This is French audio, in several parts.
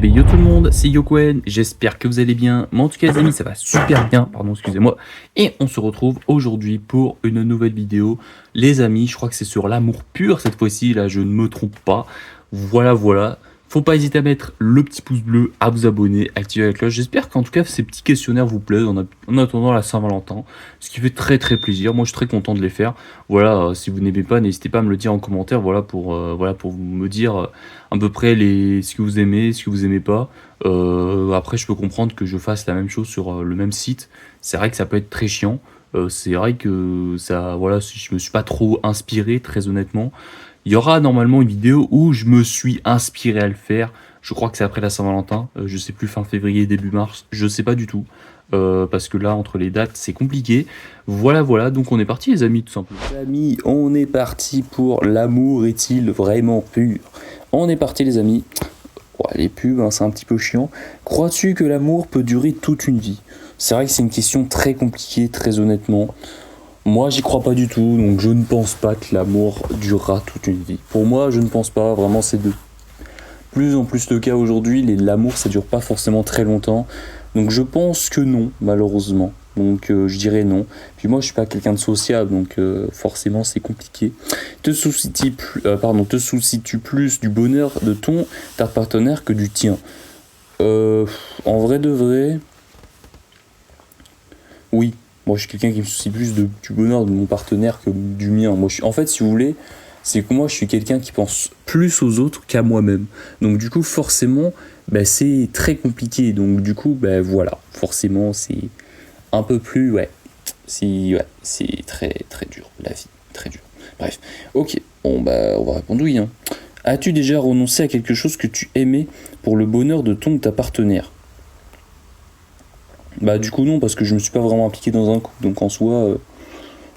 ben yo tout le monde, c'est Yokwen, j'espère que vous allez bien. Moi en tout cas les amis, ça va super bien, pardon, excusez-moi. Et on se retrouve aujourd'hui pour une nouvelle vidéo. Les amis, je crois que c'est sur l'amour pur cette fois-ci, là je ne me trompe pas. Voilà. Faut pas hésiter à mettre le petit pouce bleu, à vous abonner, activer la cloche. J'espère qu'en tout cas ces petits questionnaires vous plaisent en attendant la Saint-Valentin. Ce qui fait très plaisir, moi je suis très content de les faire. Voilà, si vous n'aimez pas, n'hésitez pas à me le dire en commentaire, voilà pour me dire à peu près ce que vous aimez, ce que vous aimez pas. Après je peux comprendre que je fasse la même chose sur le même site. C'est vrai que ça peut être très chiant. C'est vrai que ça, voilà, je me suis pas trop inspiré, très honnêtement. Il y aura normalement une vidéo où je me suis inspiré à le faire. Je crois que c'est après la Saint-Valentin. Je sais plus, fin février, début mars. Je sais pas du tout. Parce que là, entre les dates, c'est compliqué. Voilà. Donc on est parti, les amis, tout simplement. Les amis, on est parti pour l'amour est-il vraiment pur? On est parti, les amis. Ouais, les pubs, hein, c'est un petit peu chiant. Crois-tu que l'amour peut durer toute une vie? C'est vrai que c'est une question très compliquée, très honnêtement. Moi, j'y crois pas du tout, donc je ne pense pas que l'amour durera toute une vie. Pour moi, je ne pense pas, vraiment, c'est de plus en plus le cas aujourd'hui. L'amour, ça dure pas forcément très longtemps. Donc je pense que non, malheureusement. Donc je dirais non. Puis moi, je suis pas quelqu'un de sociable, donc forcément, c'est compliqué. Te soucies-tu plus du bonheur de ta partenaire que du tien? En vrai de vrai, oui. Moi, je suis quelqu'un qui me soucie plus du bonheur de mon partenaire que du mien. En fait, si vous voulez, c'est que moi, je suis quelqu'un qui pense plus aux autres qu'à moi-même. Donc, du coup, forcément, c'est très compliqué. Donc, du coup, voilà. Forcément, c'est un peu plus, c'est très dur, la vie. Très dur. Bref. Ok. Bon, on va répondre oui. Hein. As-tu déjà renoncé à quelque chose que tu aimais pour le bonheur de ta partenaire? Du coup non, parce que je me suis pas vraiment impliqué dans un couple, donc en soi,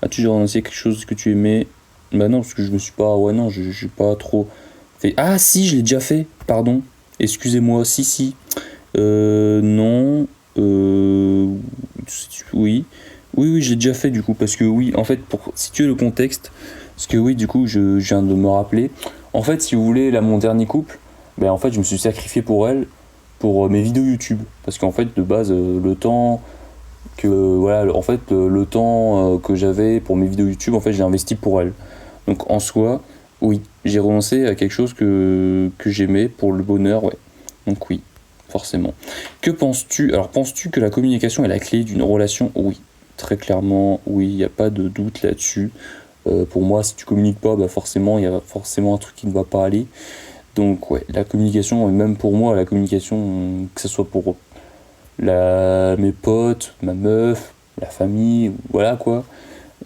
as-tu déjà renoncé à quelque chose que tu aimais? Non, parce que je me suis pas, non, j'ai pas trop fait. Ah si, je l'ai déjà fait, pardon, excusez-moi, si, non, oui, je l'ai déjà fait du coup, parce que oui, en fait, pour situer le contexte, parce que oui, du coup, je viens de me rappeler, en fait, si vous voulez, là, mon dernier couple, en fait, je me suis sacrifié pour elle, pour mes vidéos YouTube, parce qu'en fait de base le temps que j'avais pour mes vidéos YouTube, en fait j'ai investi pour elle. Donc en soi, oui, j'ai renoncé à quelque chose que j'aimais pour le bonheur, ouais. Donc oui, forcément. Que penses-tu? Alors penses-tu que la communication est la clé d'une relation? Oui, très clairement, oui, il n'y a pas de doute là-dessus. Pour moi, si tu communiques pas, forcément, il y a forcément un truc qui ne va pas aller. Donc ouais, la communication, et même pour moi, la communication, que ce soit pour mes potes, ma meuf, la famille, voilà quoi.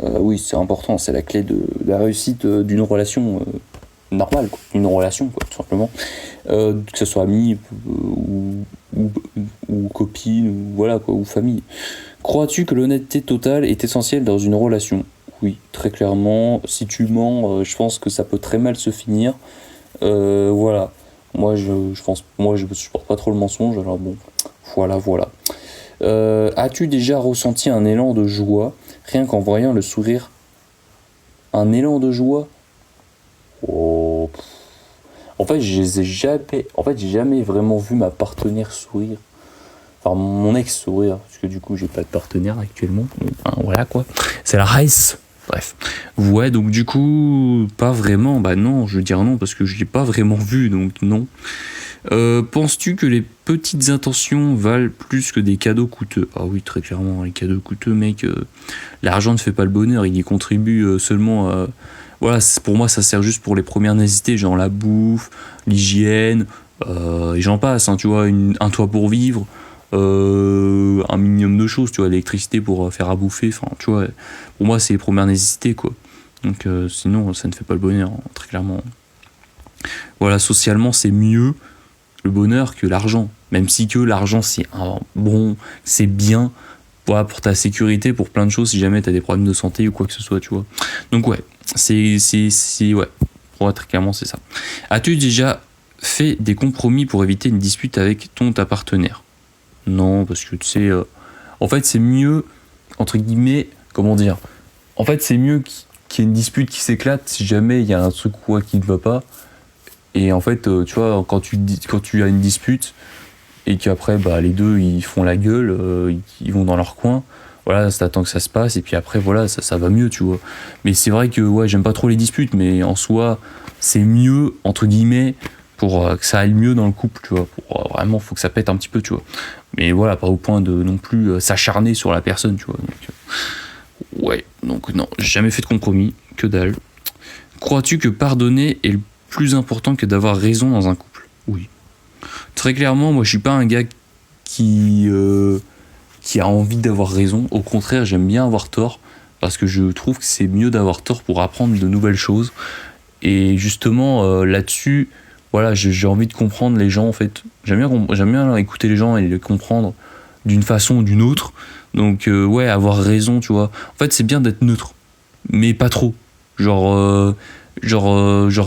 Oui, c'est important, c'est la clé de la réussite d'une relation normale, quoi. Une relation, quoi, tout simplement. Que ce soit ami ou copine, ou voilà quoi, ou famille. Crois-tu que l'honnêteté totale est essentielle dans une relation? Oui, très clairement. Si tu mens, je pense que ça peut très mal se finir. Voilà. Moi, je supporte pas trop le mensonge, alors bon, voilà. As-tu déjà ressenti un élan de joie, rien qu'en voyant le sourire? Un élan de joie? Oh. En fait, j'ai jamais vraiment vu ma partenaire sourire. Enfin, mon ex sourire, parce que du coup, j'ai pas de partenaire actuellement. Enfin, voilà quoi. C'est la race. Bref. Ouais, donc du coup, pas vraiment. Non, je veux dire non, parce que je l'ai pas vraiment vu, donc non. Penses-tu que les petites intentions valent plus que des cadeaux coûteux? Ah oui, très clairement, les cadeaux coûteux, mec, l'argent ne fait pas le bonheur, il y contribue seulement. Voilà, pour moi, ça sert juste pour les premières nécessités, genre la bouffe, l'hygiène, et j'en passe, hein, tu vois, un toit pour vivre, un minimum de choses, tu vois, l'électricité pour faire à bouffer, enfin, tu vois, pour moi, c'est les premières nécessités, quoi. Donc, sinon, ça ne fait pas le bonheur, hein, très clairement. Voilà, socialement, c'est mieux le bonheur que l'argent, même si que l'argent c'est bien, voilà, pour ta sécurité, pour plein de choses, si jamais t'as des problèmes de santé ou quoi que ce soit, tu vois. Donc ouais, ouais, très clairement c'est ça. As-tu déjà fait des compromis pour éviter une dispute avec ta partenaire? Non, parce que tu sais, en fait c'est mieux, entre guillemets, comment dire, en fait c'est mieux qu'il y ait une dispute qui s'éclate si jamais il y a un truc qui ne va pas, Et en fait, tu vois, quand tu as une dispute et qu'après, bah, les deux, ils font la gueule, ils vont dans leur coin, voilà, t'attends que ça se passe, et puis après, voilà, ça va mieux, tu vois. Mais c'est vrai que, ouais, j'aime pas trop les disputes, mais en soi, c'est mieux, entre guillemets, pour que ça aille mieux dans le couple, tu vois. Pour, vraiment, faut que ça pète un petit peu, tu vois. Mais voilà, pas au point de non plus s'acharner sur la personne, tu vois. Donc, ouais, donc non, j'ai jamais fait de compromis, que dalle. Crois-tu que pardonner est le plus important que d'avoir raison dans un couple? Oui. Très clairement, moi je suis pas un gars qui a envie d'avoir raison. Au contraire, j'aime bien avoir tort parce que je trouve que c'est mieux d'avoir tort pour apprendre de nouvelles choses. Et justement, là-dessus, voilà, j'ai envie de comprendre les gens en fait. J'aime bien écouter les gens et les comprendre d'une façon ou d'une autre. Donc ouais, avoir raison, tu vois. En fait, c'est bien d'être neutre, mais pas trop. Genre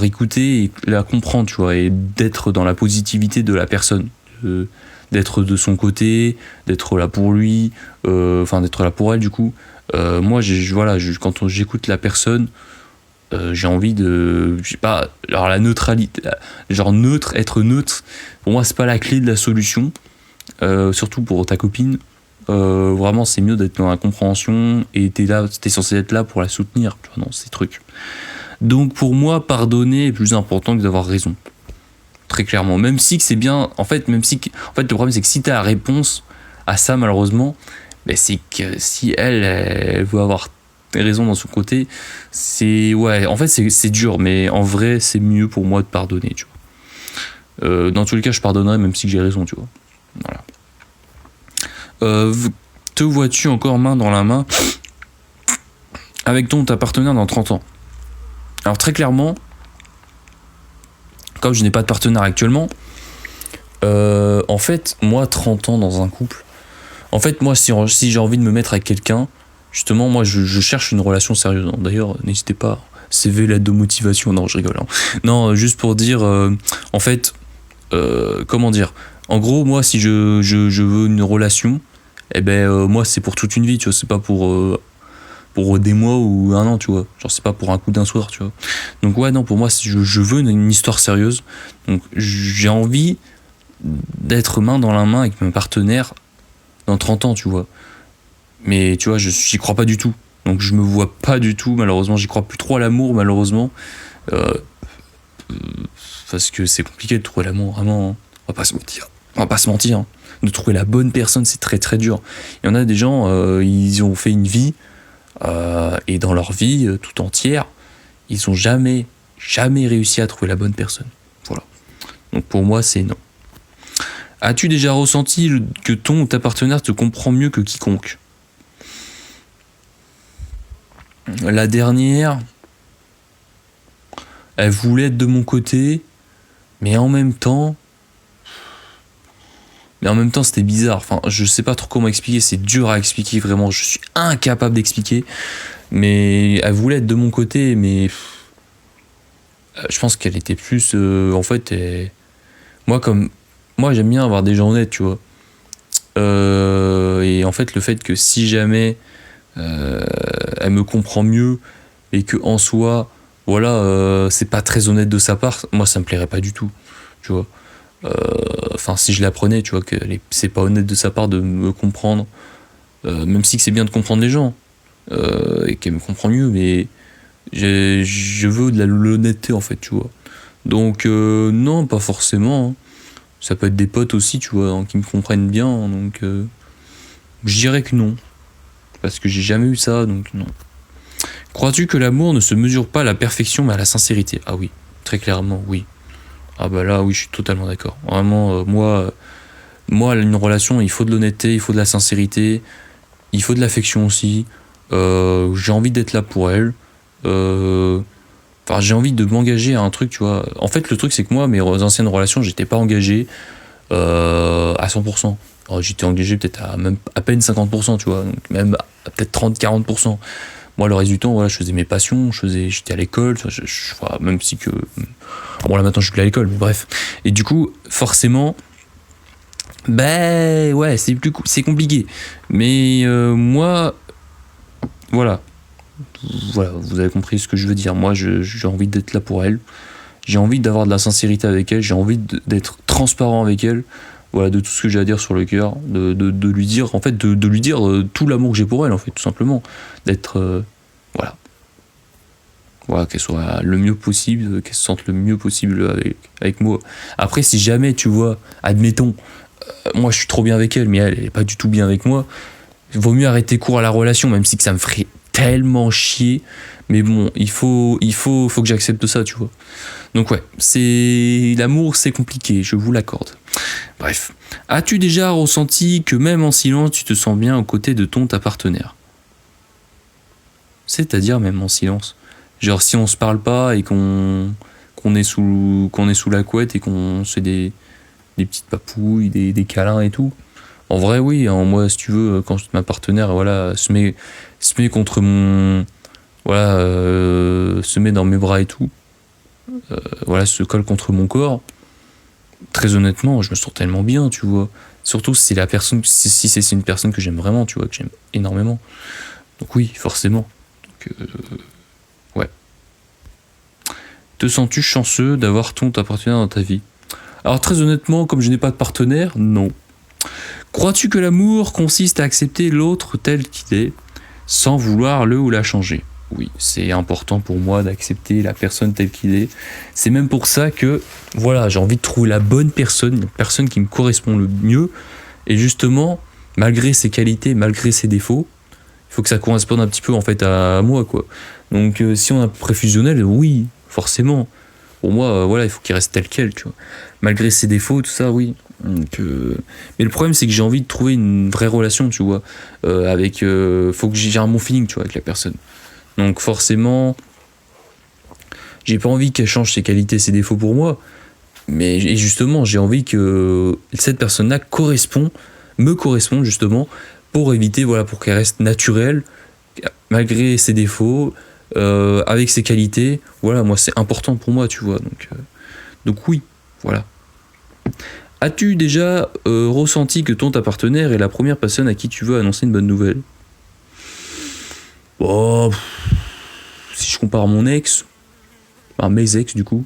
écouter et la comprendre, tu vois, et d'être dans la positivité de la personne, d'être de son côté, d'être là pour lui, enfin d'être là pour elle du coup. Moi, quand j'écoute la personne, j'ai envie de, je sais pas, alors la neutralité, genre être neutre, pour moi c'est pas la clé de la solution, surtout pour ta copine. Vraiment, c'est mieux d'être dans la compréhension et t'es censé être là pour la soutenir, tu vois, dans ces trucs. Donc pour moi, pardonner est plus important que d'avoir raison. Très clairement. Même si que c'est bien, en fait, le problème c'est que si t'as la réponse à ça, malheureusement, ben c'est que si elle veut avoir raison dans son côté, ouais, en fait c'est dur, mais en vrai c'est mieux pour moi de pardonner, tu vois. Dans tous les cas, je pardonnerai même si j'ai raison, tu vois. Voilà. Te vois-tu encore main dans la main avec ta partenaire dans 30 ans? Alors très clairement, comme je n'ai pas de partenaire actuellement, en fait, moi 30 ans dans un couple, en fait moi si j'ai envie de me mettre avec quelqu'un, justement moi je cherche une relation sérieuse. D'ailleurs, n'hésitez pas, CV, lettre de motivation, non je rigole. Hein. Non, juste pour dire, en fait, comment dire, en gros moi si je veux une relation, eh ben moi c'est pour toute une vie, tu vois, c'est pas pour des mois ou un an, tu vois, genre c'est pas pour un coup d'un soir, tu vois. Donc ouais, non, pour moi si je veux une histoire sérieuse, donc j'ai envie d'être main dans la main avec mon partenaire dans 30 ans, tu vois. Mais tu vois, j'y crois pas du tout, donc je me vois pas du tout, malheureusement, j'y crois plus trop à l'amour, malheureusement, parce que c'est compliqué de trouver l'amour, vraiment, hein. On va pas se mentir, hein. De trouver la bonne personne, c'est très très dur. Il y en a des gens, ils ont fait une vie, et dans leur vie tout entière, ils ont jamais réussi à trouver la bonne personne. Voilà. Donc pour moi, c'est non. As-tu déjà ressenti que ton ou ta partenaire te comprend mieux que quiconque? La dernière, elle voulait être de mon côté, mais en même temps, c'était bizarre. Enfin, je sais pas trop comment expliquer, c'est dur à expliquer, vraiment, je suis incapable d'expliquer. Mais elle voulait être de mon côté, mais je pense qu'elle était plus, en fait, moi j'aime bien avoir des gens honnêtes, tu vois. Et en fait, le fait que si jamais elle me comprend mieux et que en soi, voilà, c'est pas très honnête de sa part, moi ça me plairait pas du tout, tu vois. Enfin, si je l'apprenais, tu vois, que c'est pas honnête de sa part de me comprendre, même si que c'est bien de comprendre les gens, et qu'elle me comprend mieux, mais je veux de l'honnêteté en fait, tu vois. Donc non, pas forcément, hein. Ça peut être des potes aussi, tu vois, hein, qui me comprennent bien, hein, donc je dirais que non, parce que j'ai jamais eu ça, donc non. Crois-tu que l'amour ne se mesure pas à la perfection mais à la sincérité? Ah oui, très clairement oui. Ah bah là oui, je suis totalement d'accord. Vraiment, moi une relation, il faut de l'honnêteté, il faut de la sincérité, il faut de l'affection aussi. J'ai envie d'être là pour elle. Enfin, j'ai envie de m'engager à un truc, tu vois. En fait, le truc, c'est que moi, mes anciennes relations, j'étais pas engagé à 100%. Alors, j'étais engagé peut-être à peine 50%, tu vois. Donc, même à peut-être 30-40%. Moi, le reste du temps, voilà, je faisais mes passions, j'étais à l'école, enfin, même si que... Bon, là, maintenant, je suis plus à l'école, mais bref. Et du coup, forcément... Ben, ouais, c'est compliqué. Mais moi... Voilà, vous avez compris ce que je veux dire. Moi, j'ai envie d'être là pour elle. j'ai envie d'avoir de la sincérité avec elle, j'ai envie d'être transparent avec elle, voilà, de tout ce que j'ai à dire sur le cœur, de lui dire, en fait, de lui dire tout l'amour que j'ai pour elle, en fait, tout simplement, d'être, voilà, voilà, qu'elle soit le mieux possible, qu'elle se sente le mieux possible avec moi. Après, si jamais, tu vois, admettons, moi je suis trop bien avec elle, mais elle est pas du tout bien avec moi, il vaut mieux arrêter court à la relation, même si que ça me ferait tellement chier, mais bon, faut que j'accepte ça, tu vois. Donc ouais, l'amour, c'est compliqué, je vous l'accorde. Bref, as-tu déjà ressenti que même en silence, tu te sens bien aux côtés de ta partenaire? C'est-à-dire même en silence. Genre si on se parle pas et qu'on est sous la couette et qu'on se fait des petites papouilles, des câlins et tout. En vrai, oui, hein, moi, si tu veux, quand ma partenaire, voilà, se met contre mon, voilà, se met dans mes bras et tout, voilà, se colle contre mon corps. Très honnêtement, je me sens tellement bien, tu vois. Surtout si c'est une personne que j'aime vraiment, tu vois, que j'aime énormément. Donc oui, forcément. Donc, ouais. Te sens-tu chanceux d'avoir ta partenaire dans ta vie? Alors très honnêtement, comme je n'ai pas de partenaire, non. Crois-tu que l'amour consiste à accepter l'autre tel qu'il est, sans vouloir le ou la changer? Oui, c'est important pour moi d'accepter la personne telle qu'il est. C'est même pour ça que, voilà, j'ai envie de trouver la bonne personne, la personne qui me correspond le mieux. Et justement, malgré ses qualités, malgré ses défauts, il faut que ça corresponde un petit peu en fait à moi, quoi. Donc si on a préfusionnel, oui, forcément. Pour moi, voilà, il faut qu'il reste tel quel, tu vois. Malgré ses défauts, tout ça, oui. Donc, mais le problème, c'est que j'ai envie de trouver une vraie relation, tu vois. Faut que j'ai un bon feeling, tu vois, avec la personne. Donc forcément, j'ai pas envie qu'elle change ses qualités, ses défauts pour moi. Et justement, j'ai envie que cette personne-là me correspond justement, pour éviter, voilà, pour qu'elle reste naturelle, malgré ses défauts, avec ses qualités. Voilà, moi, c'est important pour moi, tu vois. Donc oui, voilà. As-tu déjà ressenti que ta partenaire est la première personne à qui tu veux annoncer une bonne nouvelle? Oh, si je compare mon ex, mes ex du coup,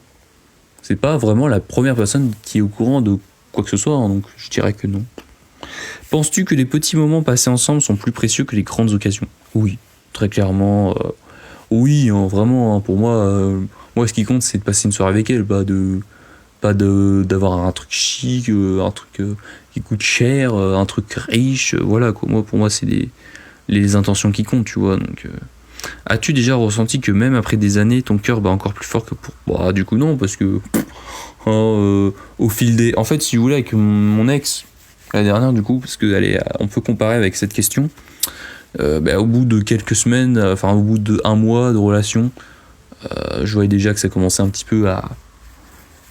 c'est pas vraiment la première personne qui est au courant de quoi que ce soit, hein, donc je dirais que non. Penses-tu que les petits moments passés ensemble sont plus précieux que les grandes occasions? Oui, très clairement. Oui, hein, vraiment, hein, pour moi, moi ce qui compte c'est de passer une soirée avec elle, pas d'avoir un truc chic, un truc qui coûte cher, un truc riche, voilà quoi. Moi, pour moi, c'est les intentions qui comptent, tu vois. Donc, as-tu déjà ressenti que même après des années, ton cœur bat encore plus fort que pour... Bah, du coup, non, parce que au fil des... En fait, si vous voulez, avec mon ex, la dernière, du coup, parce que on peut comparer avec cette question, au bout de quelques semaines, enfin, au bout d'un mois de relation, je voyais déjà que ça commençait un petit peu à...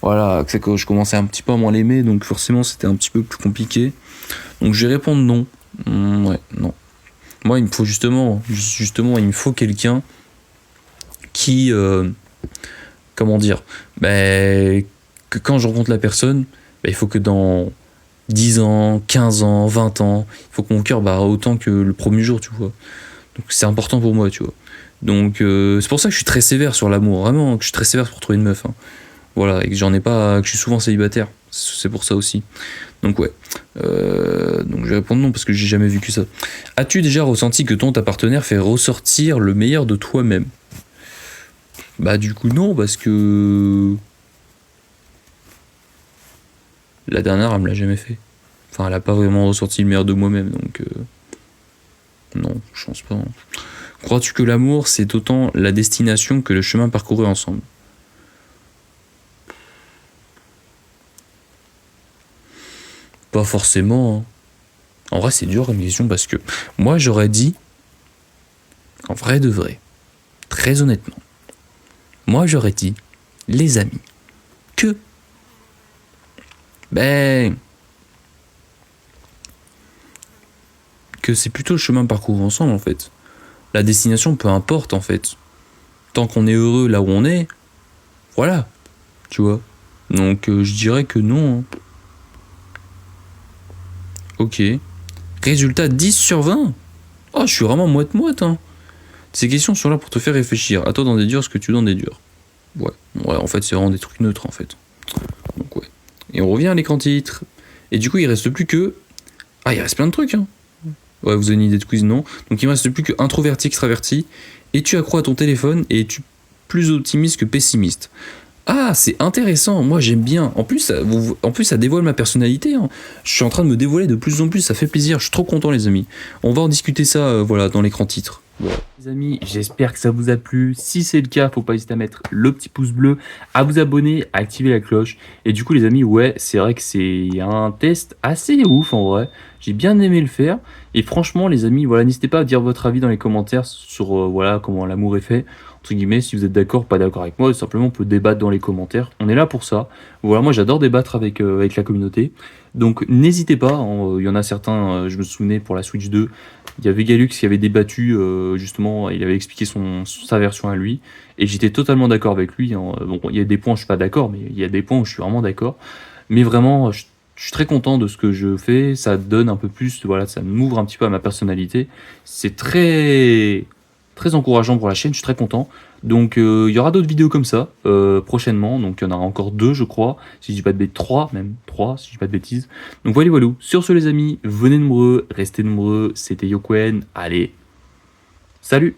Voilà, que je commençais un petit peu à moins l'aimer, donc forcément, c'était un petit peu plus compliqué. Donc, je vais répondre non. Ouais, non. Moi, il me faut justement, il me faut quelqu'un qui, comment dire, que quand je rencontre la personne, il faut que dans 10 ans, 15 ans, 20 ans, il faut que mon cœur bat autant que le premier jour, tu vois. Donc c'est important pour moi, tu vois. Donc c'est pour ça que je suis très sévère sur l'amour, vraiment, que je suis très sévère pour trouver une meuf. Hein. Voilà, et que que je suis souvent célibataire. C'est pour ça aussi. Donc ouais. Donc je vais répondre non parce que j'ai jamais vécu ça. As-tu déjà ressenti que ta partenaire fait ressortir le meilleur de toi-même? Bah du coup non, parce que la dernière elle me l'a jamais fait. Enfin elle a pas vraiment ressorti le meilleur de moi-même, donc non, je pense pas. Hein. Crois-tu que l'amour c'est autant la destination que le chemin parcouru ensemble? Pas forcément. Hein. En vrai, c'est dur comme question parce que moi, j'aurais dit, en vrai de vrai, très honnêtement, moi, j'aurais dit, les amis, que, que c'est plutôt le chemin parcouru ensemble, en fait. La destination, peu importe, en fait. Tant qu'on est heureux là où on est, voilà, tu vois. Donc, je dirais que non. Hein. Ok. Résultat 10 sur 20. Oh, je suis vraiment moite-moite. Hein. Ces questions sont là pour te faire réfléchir. À toi d'en déduire ce que tu dois en déduire. Ouais, ouais, en fait, c'est vraiment des trucs neutres, en fait. Donc, ouais. Et on revient à l'écran titre. Et du coup, il reste plus que... Ah, il reste plein de trucs, hein. Ouais, vous avez une idée de quiz, non? Donc, il me reste plus que introverti, extraverti. Es-tu accro à ton téléphone et es-tu plus optimiste que pessimiste? Ah, c'est intéressant, moi j'aime bien. En plus, ça dévoile ma personnalité, hein. Je suis en train de me dévoiler de plus en plus, ça fait plaisir, je suis trop content les amis. On va en discuter ça voilà, dans l'écran titre. Voilà. Les amis, j'espère que ça vous a plu. Si c'est le cas, faut pas hésiter à mettre le petit pouce bleu, à vous abonner, à activer la cloche. Et du coup les amis, ouais, c'est vrai que c'est un test assez ouf en vrai. J'ai bien aimé le faire. Et franchement les amis, voilà, n'hésitez pas à dire votre avis dans les commentaires sur voilà, comment l'amour est fait entre guillemets, si vous êtes d'accord, pas d'accord avec moi, simplement on peut débattre dans les commentaires. On est là pour ça. Voilà, moi j'adore débattre avec la communauté. Donc n'hésitez pas, hein, il y en a certains, je me souvenais pour la Switch 2, il y avait Galux qui avait débattu, justement, il avait expliqué sa version à lui, et j'étais totalement d'accord avec lui, hein. Bon, il y a des points où je suis pas d'accord, mais il y a des points où je suis vraiment d'accord. Mais vraiment, je suis très content de ce que je fais, ça donne un peu plus, voilà, ça m'ouvre un petit peu à ma personnalité. C'est très encourageant pour la chaîne, je suis très content. Donc il y aura d'autres vidéos comme ça prochainement, donc il y en aura encore deux je crois, si je dis pas de bêtises, trois même, trois si je dis pas de bêtises. Donc voilà, voilà. Sur ce les amis, venez nombreux, restez nombreux, c'était Yokwen, allez, salut!